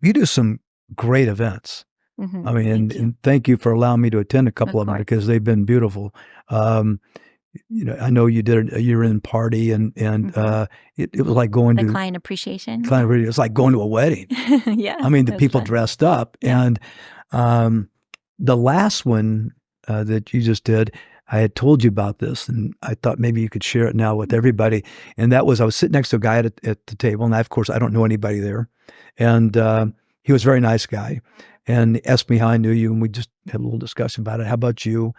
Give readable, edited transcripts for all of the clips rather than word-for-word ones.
You do some great events. I mean, and thank you for allowing me to attend a couple of them because they've been beautiful. I know you did a year-end party, and it was like going to client appreciation. It was like going to a wedding. Yeah, I mean, the people dressed up, and the last one that you just did, I had told you about this, and I thought maybe you could share it now with everybody. And that was, I was sitting next to a guy at the table, and of course, I don't know anybody there, and he was a very nice guy. And he asked me how I knew you, and we just had a little discussion about it. How about you?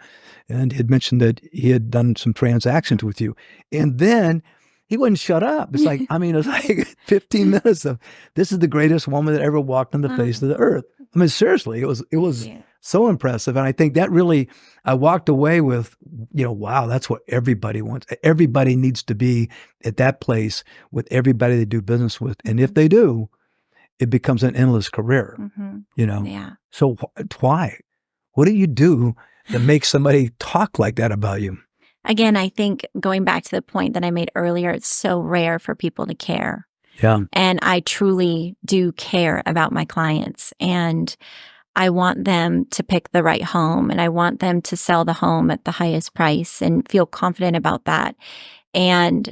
And he had mentioned that he had done some transactions with you. And then he wouldn't shut up. It's like, I mean, it was like 15 minutes of, this is the greatest woman that ever walked on the face of the earth. I mean, seriously, it was so impressive. And I think that really, I walked away with, wow, that's what everybody wants. Everybody needs to be at that place with everybody they do business with. And if they do, it becomes an endless career, Yeah. So why? What do you do that makes somebody talk like that about you? Again, I think going back to the point that I made earlier, it's so rare for people to care. Yeah. And I truly do care about my clients, and I want them to pick the right home, and I want them to sell the home at the highest price and feel confident about that. And,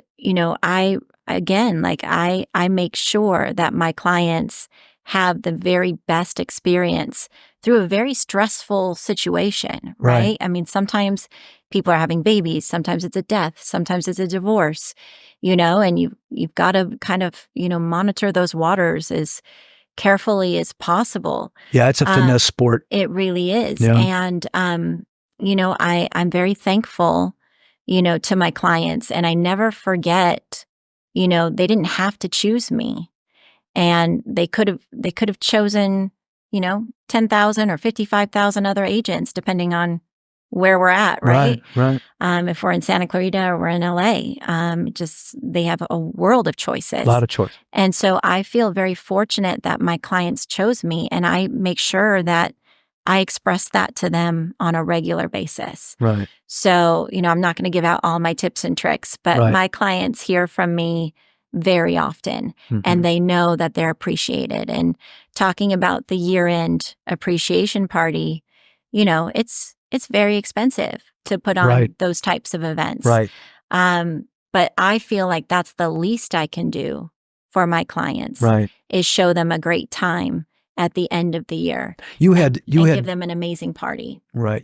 I make sure that my clients have the very best experience through a very stressful situation, right? I mean, sometimes people are having babies, sometimes it's a death, sometimes it's a divorce, and you've got to kind of, monitor those waters as carefully as possible. Yeah, it's a finesse sport. It really is. Yeah. And, I'm very thankful, to my clients, and I never forget, they didn't have to choose me, and they could have chosen, 10,000 or 55,000 other agents, depending on where we're at, right? Right. If we're in Santa Clarita or we're in LA, they have a world of choices. A lot of choice. And so I feel very fortunate that my clients chose me, and I make sure that I express that to them on a regular basis. Right. So, I'm not going to give out all my tips and tricks, but my clients hear from me very often, and they know that they're appreciated. And talking about the year-end appreciation party, it's very expensive to put on those types of events. Right. But I feel like that's the least I can do for my clients. Right. Is show them a great time at the end of the year. You had give them an amazing party. Right.